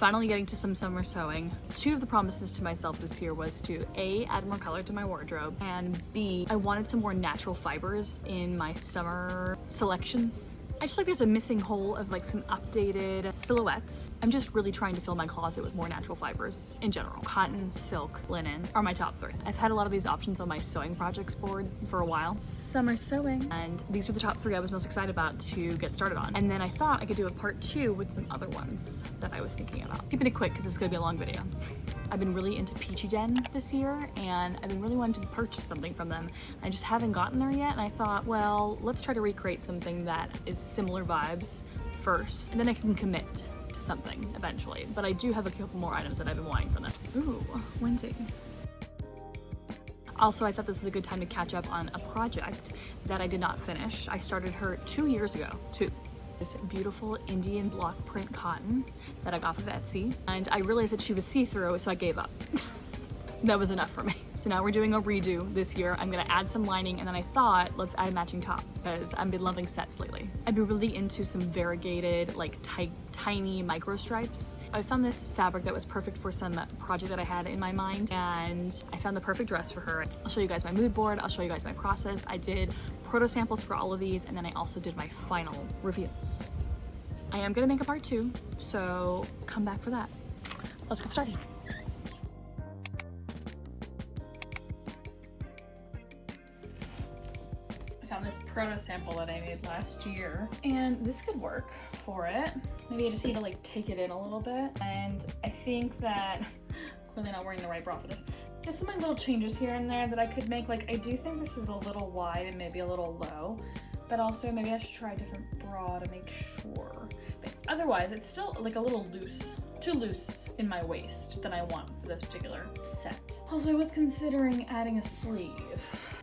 finally getting to some summer sewing. Two of the promises to myself this year was to A, add more color to my wardrobe, and B, I wanted some more natural fibers in my summer selections. I just feel like there's a missing hole of like some updated silhouettes. I'm just really trying to fill my closet with more natural fibers in general. Cotton, silk, linen are my top three. I've had a lot of these options on my sewing projects board for a while. Summer sewing. And these are the top three I was most excited about to get started on. And then I thought I could do a part 2 with some other ones that I was thinking about. Keeping it quick because it's gonna be a long video. I've been really into Peachy Den this year, and I've been really wanting to purchase something from them. I just haven't gotten there yet, and I thought, well, let's try to recreate something that is similar vibes first, and then I can commit to something eventually. But I do have a couple more items that I've been wanting from them. Ooh, Wendy. Also, I thought this was a good time to catch up on a project that I did not finish. I started her 2 years ago, this beautiful Indian block print cotton that I got off of Etsy, and I realized that she was see-through, so I gave up. That was enough for me. So now we're doing a redo this year. I'm gonna add some lining, and then I thought, let's add a matching top, because I've been loving sets lately. I've been really into some variegated, like tiny micro stripes. I found this fabric that was perfect for some project that I had in my mind, and I found the perfect dress for her. I'll show you guys my mood board, I'll show you guys my process. I did proto samples for all of these, and then I also did my final reveals. I am gonna make a part 2, so come back for that. Let's get started. Found this proto sample that I made last year, and this could work for it. Maybe I just need to like take it in a little bit, and I think that clearly not wearing the right bra for this. There's some like little changes here and there that I could make. Like I do think this is a little wide and maybe a little low, but also maybe I should try a different bra to make sure. But otherwise it's still like a little loose, too loose in my waist than I want for this particular set. Also, I was considering adding a sleeve.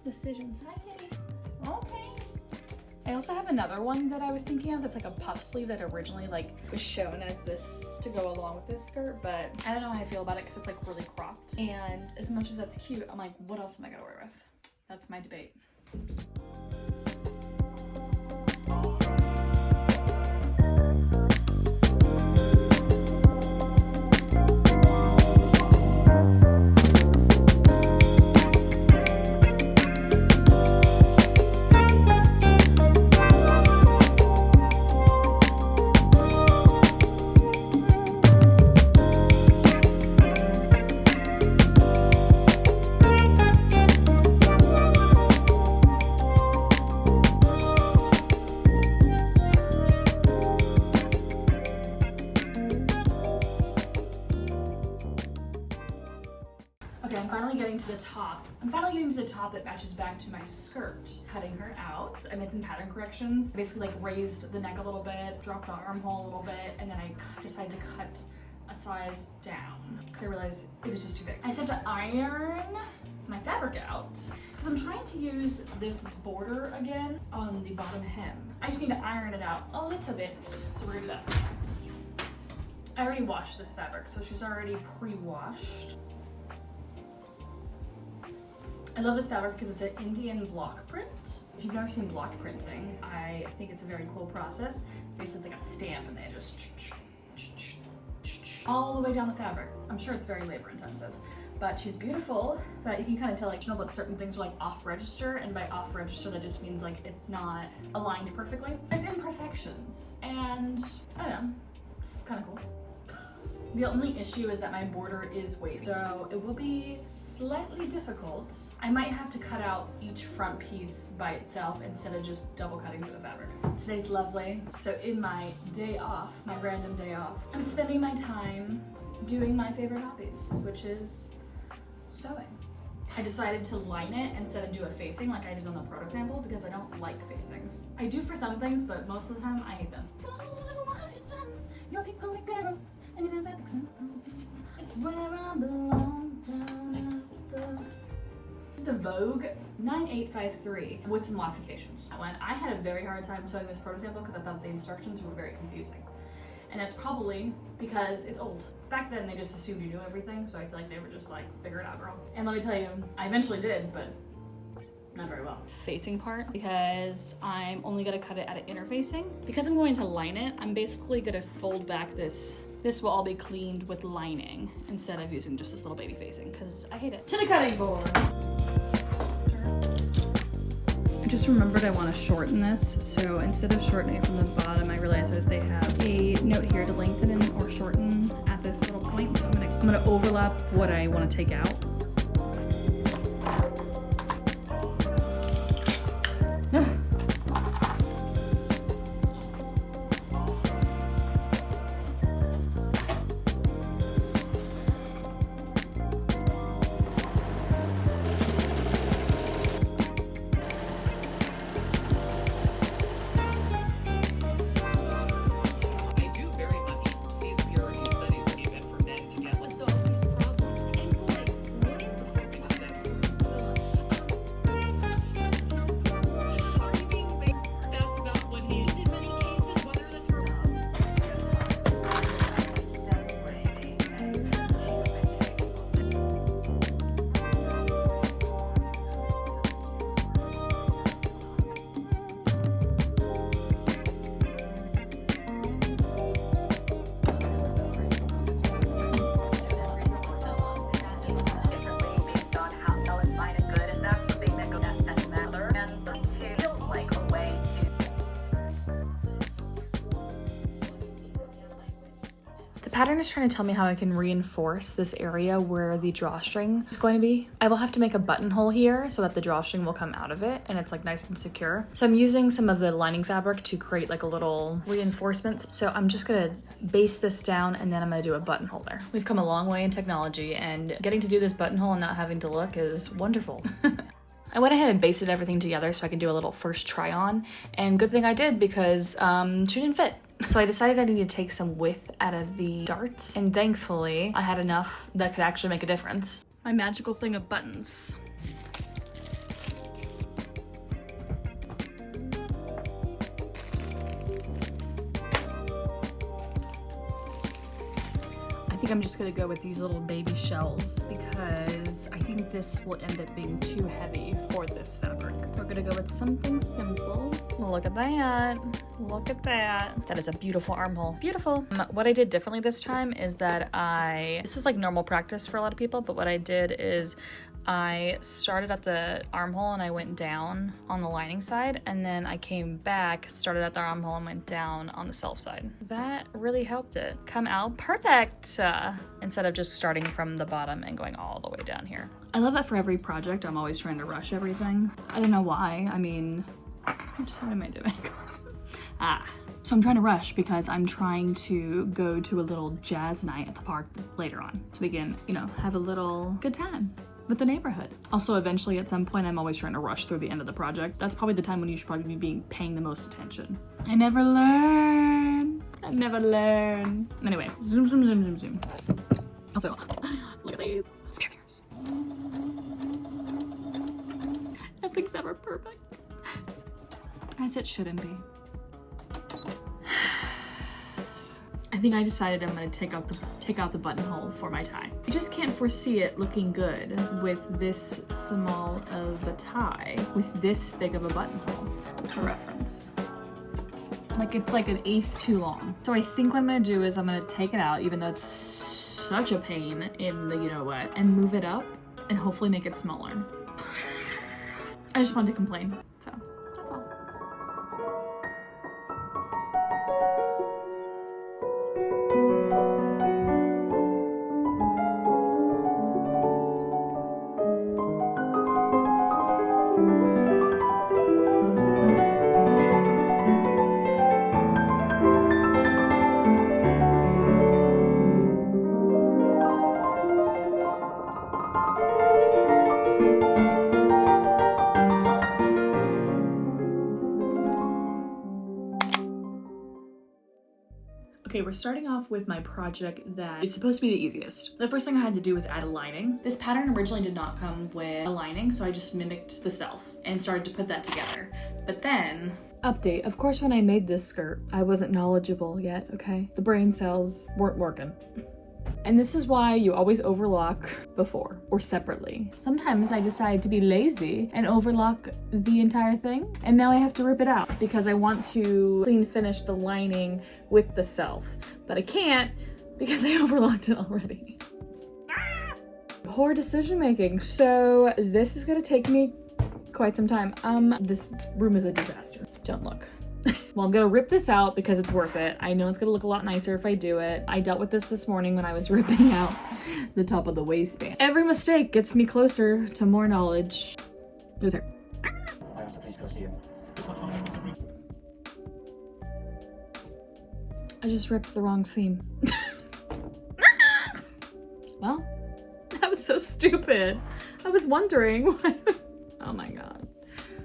Decisions. Hi, Kitty. Okay. I also have another one that I was thinking of that's like a puff sleeve that originally like was shown as this to go along with this skirt, but I don't know how I feel about it because it's like really cropped. And as much as that's cute, I'm like, what else am I gonna wear with? That's my debate. I'm finally getting to the top that matches back to my skirt. Cutting her out. I made some pattern corrections. I basically like raised the neck a little bit, dropped the armhole a little bit, and then I decided to cut a size down because I realized it was just too big. I just have to iron my fabric out because I'm trying to use this border again on the bottom hem. I just need to iron it out a little bit, so we're gonna do that. I already washed this fabric, so she's already pre-washed. I love this fabric because it's an Indian block print. If you've never seen block printing, I think it's a very cool process. Basically, it's like a stamp and they just all the way down the fabric. I'm sure it's very labor intensive, but she's beautiful. But you can kind of tell, like, you know, but certain things are like off register, and by off register, that just means like it's not aligned perfectly. There's imperfections, and I don't know, it's kind of cool. The only issue is that my border is weighted, so it will be slightly difficult. I might have to cut out each front piece by itself instead of just double cutting through the fabric. Today's lovely. So in my day off, my random day off, I'm spending my time doing my favorite hobbies, which is sewing. I decided to line it instead of do a facing like I did on the proto sample because I don't like facings. I do for some things, but most of the time I hate them. And it ends at the club. It's where I belong down at the... It's the Vogue 9853 with some modifications. When I had a very hard time sewing this proto sample because I thought the instructions were very confusing. And that's probably because it's old. Back then they just assumed you knew everything, so I feel like they were just like, figure it out, girl. And let me tell you, I eventually did, but not very well. Facing part, because I'm only gonna cut it at an interfacing. Because I'm going to line it, I'm basically gonna fold back this This will all be cleaned with lining instead of using just this little baby facing because I hate it. To the cutting board. I just remembered I want to shorten this, so instead of shortening it from the bottom, I realized that they have a note here to lengthen or shorten at this little point. So I'm gonna overlap what I want to take out. The pattern is trying to tell me how I can reinforce this area where the drawstring is going to be. I will have to make a buttonhole here so that the drawstring will come out of it and it's like nice and secure. So I'm using some of the lining fabric to create like a little reinforcements. So I'm just gonna baste this down and then I'm gonna do a buttonhole there. We've come a long way in technology and getting to do this buttonhole and not having to look is wonderful. I went ahead and basted everything together so I can do a little first try on, and good thing I did because she didn't fit. So I decided I needed to take some width out of the darts, and thankfully I had enough that could actually make a difference. My magical thing of buttons. I think I'm just gonna go with these little baby shells because I think this will end up being too heavy for this fabric. We're gonna go with something simple. Look at that. Look at that. That is a beautiful armhole. Beautiful. What I did differently this time is that this is like normal practice for a lot of people, but what I did is I started at the armhole and I went down on the lining side, and then I came back, started at the armhole and went down on the self side. That really helped it come out perfect instead of just starting from the bottom and going all the way down here. I love that for every project I'm always trying to rush everything. I don't know why. I mean, what am I doing? So I'm trying to rush because I'm trying to go to a little jazz night at the park later on so we can, you know, have a little good time with the neighborhood. Also, eventually at some point, I'm always trying to rush through the end of the project. That's probably the time when you should probably be paying the most attention. I never learn. I never learn. Anyway, zoom, zoom, zoom, zoom, zoom. Also, look at these spears. Nothing's ever perfect. As it shouldn't be. I think I decided I'm gonna take out the buttonhole for my tie. I just can't foresee it looking good with this small of a tie with this big of a buttonhole. For reference. Like it's like 1/8 too long. So I think what I'm gonna do is I'm gonna take it out, even though it's such a pain in the you know what, and move it up and hopefully make it smaller. I just wanted to complain, so that's all. Okay, we're starting off with my project that is supposed to be the easiest. The first thing I had to do was add a lining. This pattern originally did not come with a lining, so I just mimicked the self and started to put that together. But then, update, of course when I made this skirt, I wasn't knowledgeable yet, okay? The brain cells weren't working. And this is why you always overlock before or separately. Sometimes I decide to be lazy and overlock the entire thing, and now I have to rip it out because I want to clean finish the lining with the self, but I can't because I overlocked it already. Poor decision making. So this is gonna take me quite some time. This room is a disaster. Don't look. Well, I'm gonna rip this out because it's worth it. I know it's gonna look a lot nicer if I do it. I dealt with this morning when I was ripping out the top of the waistband. Every mistake gets me closer to more knowledge. Who's here? I just ripped the wrong seam. Well, that was so stupid. I was wondering why I was, oh my God.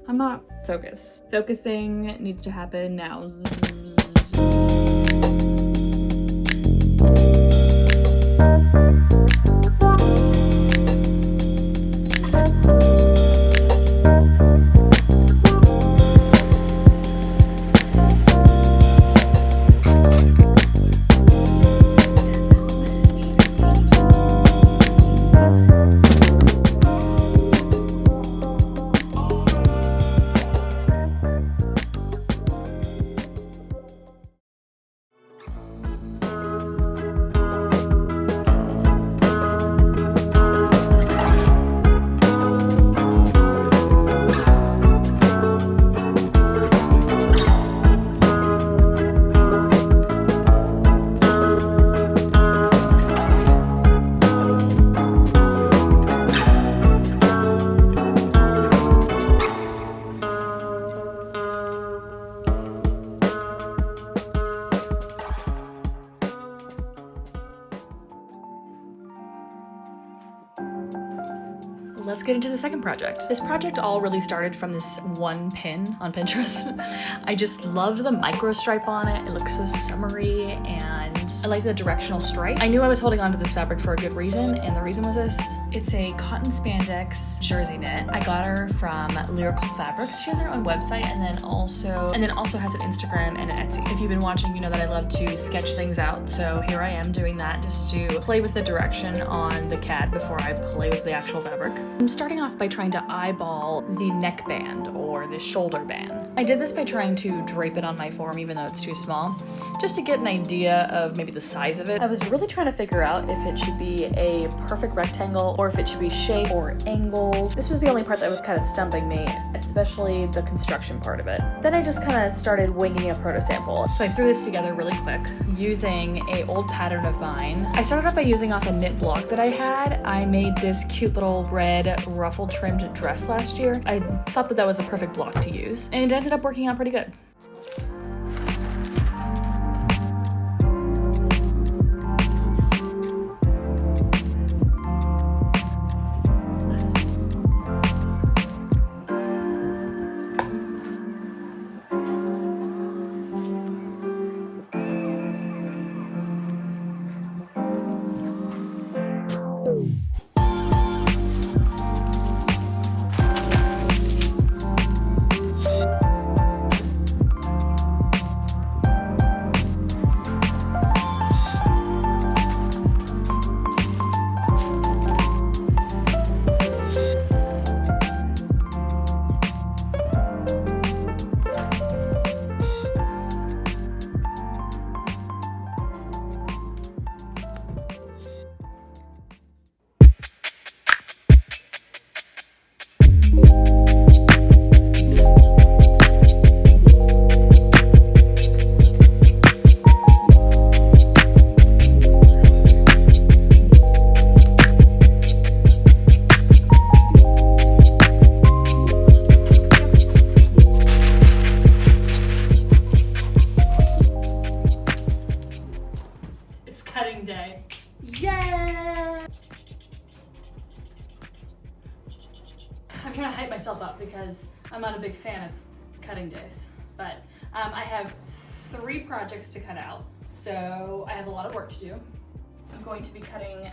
I'm not focused. Focusing needs to happen now. Let's get into the second project. This project all really started from this one pin on Pinterest. I just loved the micro stripe on it. It looks so summery and I like the directional stripe. I knew I was holding on to this fabric for a good reason, and the reason was this. It's a cotton spandex jersey knit. I got her from Lyrical Fabrics. She has her own website and then also has an Instagram and an Etsy. If you've been watching, you know that I love to sketch things out. So here I am doing that just to play with the direction on the CAD before I play with the actual fabric. I'm starting off by trying to eyeball the neckband or the shoulder band. I did this by trying to drape it on my form even though it's too small, just to get an idea of maybe the size of it. I was really trying to figure out if it should be a perfect rectangle or if it should be shaped or angled. This was the only part that was kind of stumping me, especially the construction part of it. Then I just kind of started winging a proto sample. So I threw this together really quick using an old pattern of mine. I started off by using off a knit block that I had. I made this cute little red ruffle trimmed dress last year. I thought that that was a perfect block to use, and it ended up working out pretty good. Cutting day. Yeah! I'm trying to hype myself up because I'm not a big fan of cutting days, but I have 3 projects to cut out, so I have a lot of work to do. I'm going to be cutting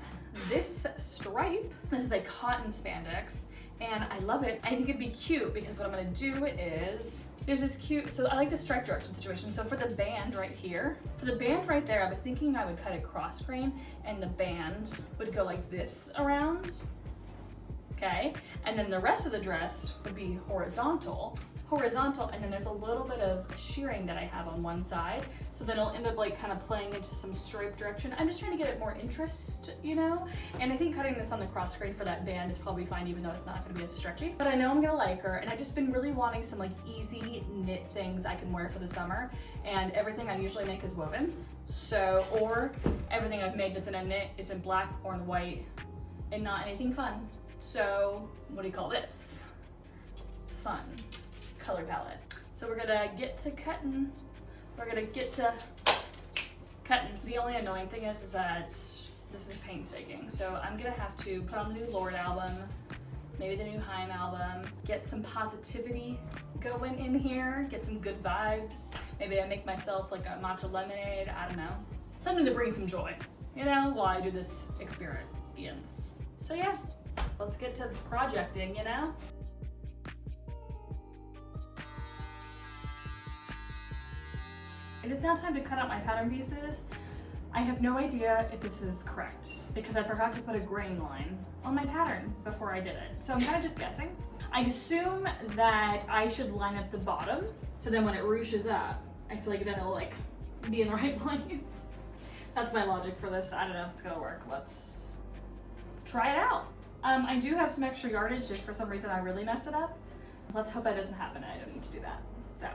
this stripe. This is a cotton spandex, and I love it. I think it'd be cute because what I'm gonna do is, there's this cute, so I like the stripe direction situation. So for the band right here, for the band right there, I was thinking I would cut a cross grain and the band would go like this around, okay? And then the rest of the dress would be horizontal. horizontal, and then there's a little bit of shearing that I have on one side, so then it'll end up like kind of playing into some stripe direction. I'm just trying to get it more interest, you know? And I think cutting this on the cross grain for that band is probably fine, even though it's not gonna be as stretchy. But I know I'm gonna like her, and I've just been really wanting some like easy knit things I can wear for the summer, and everything I usually make is wovens. So, or everything I've made that's in a knit is in black or in white, and not anything fun. So, what do you call this? Fun color palette. So we're gonna get to cutting. We're gonna get to cutting. The only annoying thing is that this is painstaking. So I'm gonna have to put on the new Lord album, maybe the new Haim album, get some positivity going in here, get some good vibes. Maybe I make myself like a matcha lemonade, I don't know. Something to bring some joy, you know, while I do this experience. So yeah, let's get to projecting, you know? It is now time to cut out my pattern pieces. I have no idea if this is correct because I forgot to put a grain line on my pattern before I did it. So I'm kind of just guessing. I assume that I should line up the bottom, so then when it ruches up, I feel like then it'll like be in the right place. That's my logic for this. I don't know if it's gonna work. Let's try it out. I do have some extra yardage just for some reason I really mess it up. Let's hope that doesn't happen. I don't need to do that. So.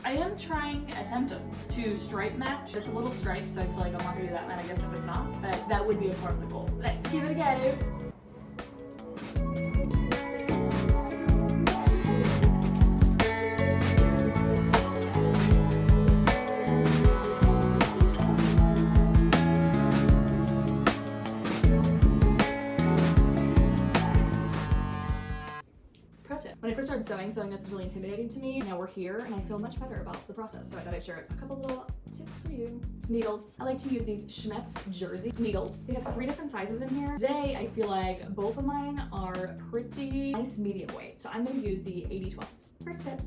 I am trying attempt to stripe match. It's a little striped, so I feel like I'm not gonna do that, and I guess if it's not, but that would be a part of the goal. Let's give it a go. When I first started sewing this was really intimidating to me. Now we're here and I feel much better about the process, so I thought I'd share a couple little tips for you. Needles. I like to use these Schmetz jersey needles. They have 3 different sizes in here. Today I feel like both of mine are pretty nice medium weight, so I'm going to use the 80/12s. First tip.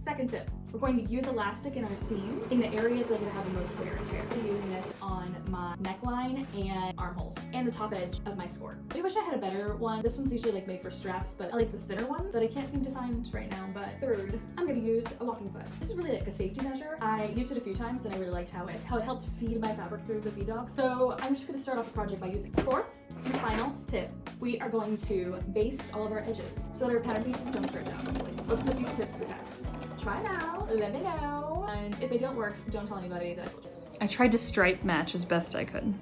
Second tip. We're going to use elastic in our seams in the areas that are going to have the most wear and tear. I'm using this on my neckline and armholes and the top edge of my skort. I do wish I had a better one. This one's usually like made for straps, but I like the thinner one that I can't seem to find right now. But third, I'm going to use a walking foot. This is really like a safety measure. I used it a few times and I really liked how it helped feed my fabric through the feed dog. So I'm just going to start off the project by using it. Fourth and final tip. We are going to baste all of our edges so that our pattern pieces don't stretch out. Let's put these tips to the test. Try now, let me know. And if they don't work, don't tell anybody that I told you. I tried to stripe match as best I could.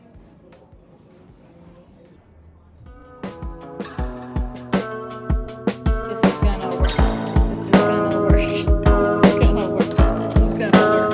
This is gonna work. This is gonna work. This is gonna work. This is gonna work.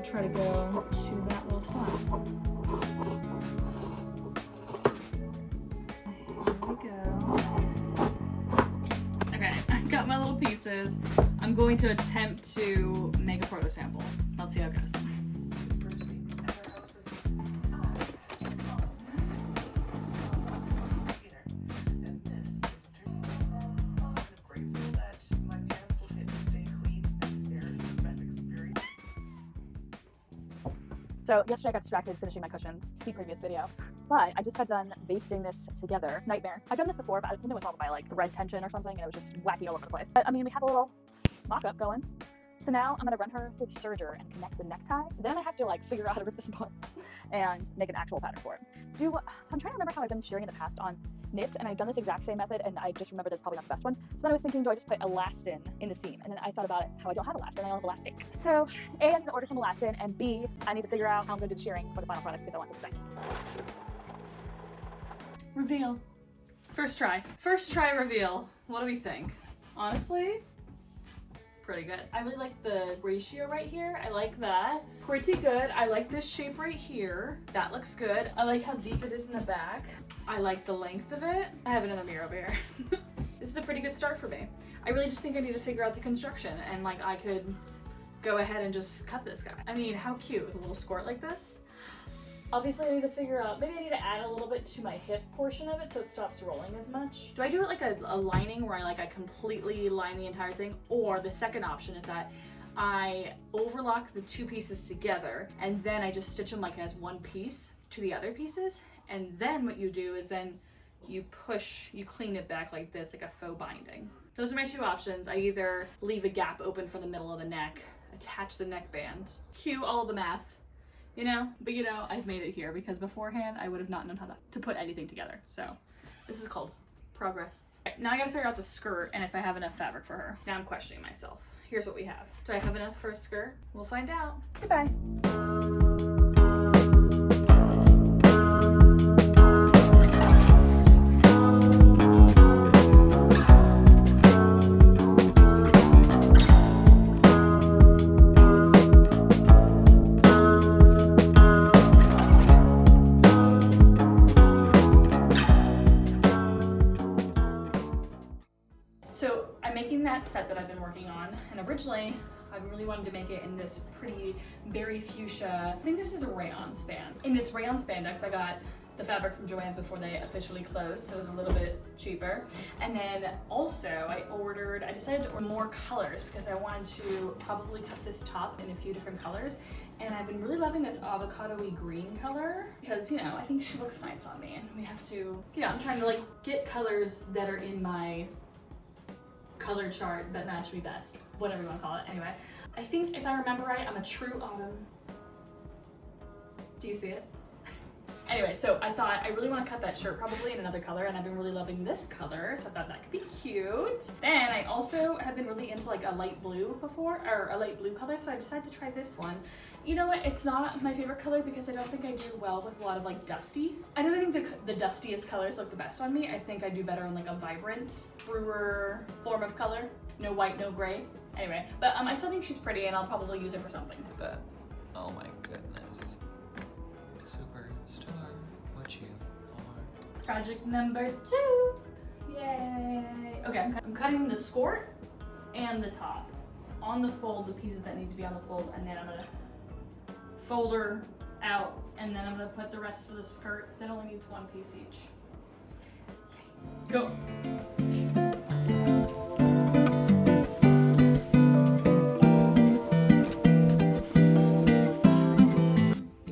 Try to go to that little spot. Here we go. Okay, I got my little pieces. I'm going to attempt to make a proto sample. Let's see how it goes. So yesterday I got distracted finishing my cushions, see previous video, but I just got done basting this together. Nightmare. I've done this before, but something was wrong with my like thread tension or something, and it was just wacky all over the place. But I mean, we have a little mock-up going. So now I'm gonna run her through the serger and connect the necktie. Then I have to like figure out how to rip this apart and make an actual pattern for it. I'm trying to remember how I've been sharing in the past on knits, and I've done this exact same method, and I just remember that's probably not the best one. So then I was thinking, do I just put elastin in the seam? And then I thought about it, how I don't have elastin, I don't have elastic. So A, I need to order some elastin, and B, I need to figure out how I'm gonna do the shearing for the final product because I want this thing. Reveal. First try reveal. What do we think? Honestly, pretty good. I really like the ratio right here. I like that. Pretty good. I like this shape right here. That looks good. I like how deep it is in the back. I like the length of it. I have another mirror over here. This is a pretty good start for me. I really just think I need to figure out the construction, and like I could go ahead and just cut this guy. I mean, how cute with a little skort like this. Obviously I need to figure out, maybe I need to add a little bit to my hip portion of it so it stops rolling as much. Do I do it like a lining where I completely line the entire thing? Or the second option is that I overlock the two pieces together and then I just stitch them like as one piece to the other pieces. And then what you do is then you clean it back like this, like a faux binding. Those are my two options. I either leave a gap open for the middle of the neck, attach the neckband, cue all of the math, you know, but you know, I've made it here because beforehand I would have not known how to put anything together. So this is called progress. Okay, now I gotta figure out the skirt and if I have enough fabric for her. Now I'm questioning myself. Here's what we have. Do I have enough for a skirt? We'll find out. Goodbye. So I'm making that set that I've been working on, and originally I really wanted to make it in this pretty berry fuchsia. I think this is a rayon span. In this rayon spandex, I got the fabric from Joann's before they officially closed, so it was a little bit cheaper. And then also I decided to order more colors because I wanted to probably cut this top in a few different colors. And I've been really loving this avocado-y green color because, you know, I think she looks nice on me, and we have to, you know, I'm trying to like get colors that are in my color chart that match me best, whatever you want to call it. Anyway, I think if I remember right, I'm a true autumn. Do you see it? Anyway, so I thought I really want to cut that shirt probably in another color, and I've been really loving this color, so I thought that could be cute. Then I also have been really into like a light blue before, or a light blue color, so I decided to try this one. You know what, it's not my favorite color because I don't think I do well with a lot of like dusty. I don't think the dustiest colors look the best on me. I think I do better in like a vibrant, truer form of color. No white, no gray. Anyway, but I still think she's pretty and I'll probably use it for something. That, oh my goodness. Superstar, what you are. Project number 2. Yay. Okay, I'm cutting the skort and the top on the fold, the pieces that need to be on the fold, and then I'm gonna fold her out, and then I'm gonna put the rest of the skirt that only needs one piece each. Go.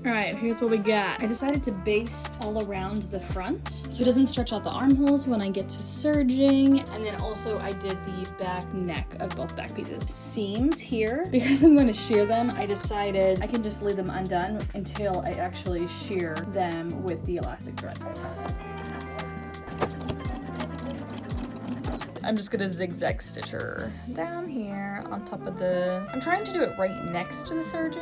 Alright, here's what we got. I decided to baste all around the front so it doesn't stretch out the armholes when I get to serging. And then also I did the back neck of both back pieces. Seams here, because I'm going to shear them, I decided I can just leave them undone until I actually shear them with the elastic thread. I'm just gonna zigzag stitch her down here on top of the, I'm trying to do it right next to the serging.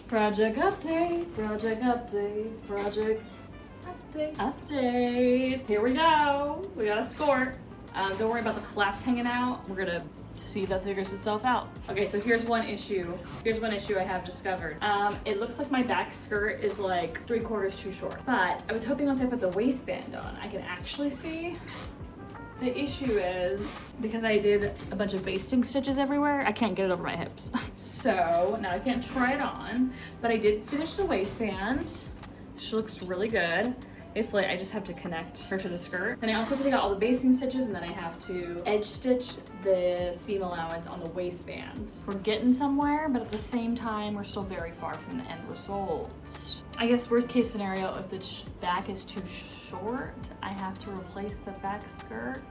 Project update, project update, project update, update. Here we go. We got a skort. Don't worry about the flaps hanging out. We're gonna see if that figures itself out. Okay, so here's one issue. Here's one issue I have discovered. It looks like my back skirt is like 3/4 too short. But I was hoping once I put the waistband on, I can actually see. The issue is, because I did a bunch of basting stitches everywhere, I can't get it over my hips. So now I can't try it on, but I did finish the waistband. She looks really good. Basically, I just have to connect her to the skirt. Then I also have to take out all the basting stitches, and then I have to edge stitch the seam allowance on the waistbands. We're getting somewhere, but at the same time, we're still very far from the end result. I guess worst case scenario, if the back is too short, I have to replace the back skirt.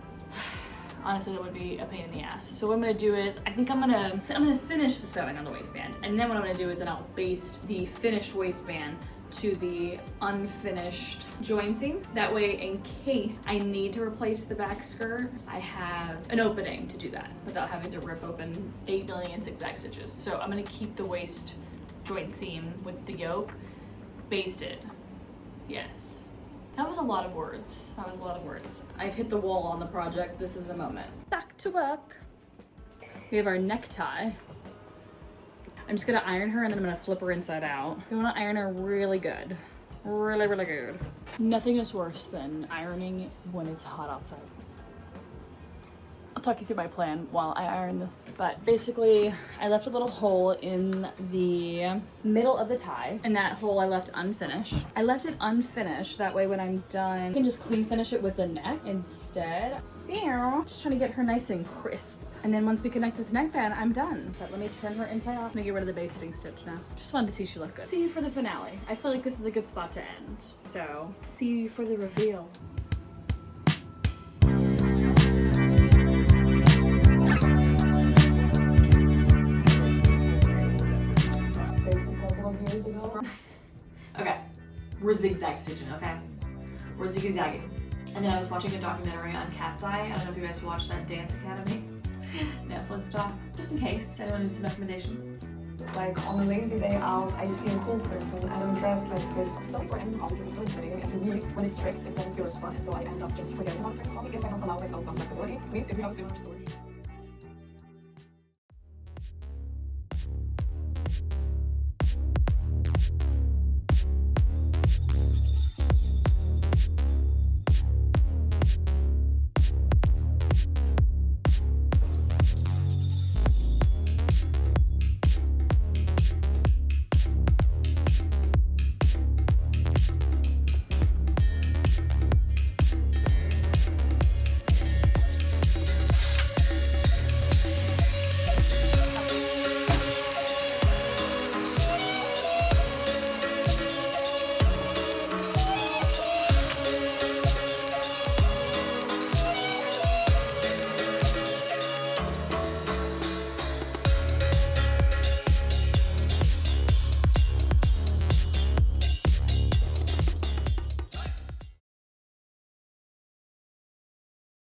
Honestly, that would be a pain in the ass. So what I'm gonna do is, I think I'm gonna finish the sewing on the waistband, and then what I'm gonna do is then I'll baste the finished waistband to the unfinished join seam. That way, in case I need to replace the back skirt, I have an opening to do that without having to rip open 8 million zigzag stitches. So I'm gonna keep the waist joint seam with the yoke basted. Yes. That was a lot of words. That was a lot of words. I've hit the wall on the project. This is the moment. Back to work. We have our necktie. I'm just gonna iron her and then I'm gonna flip her inside out. We wanna iron her really good. Really, really good. Nothing is worse than ironing when it's hot outside. I'll talk you through my plan while I iron this. But basically, I left a little hole in the middle of the tie, and that hole I left unfinished. I left it unfinished, that way when I'm done, I can just clean finish it with the neck instead. So, just trying to get her nice and crisp. And then once we connect this neckband, I'm done. But let me turn her inside out. Let me get rid of the basting stitch now. Just wanted to see she looked good. See you for the finale. I feel like this is a good spot to end. So, see you for the reveal. Okay, we're zigzag stitching, okay? We're zigzagging. And then I was watching a documentary on Cat's Eye. I don't know if you guys watched that Dance Academy Netflix doc. Just in case anyone needs some recommendations. Like on a lazy day out, I see a cool person and I'm dressed like this. So for any hobby, it's so intimidating, and for me, when it's strict, it doesn't feel as fun, and so I end up just forgetting about certain hobby if I don't allow myself some flexibility. Please, if you have a similar story.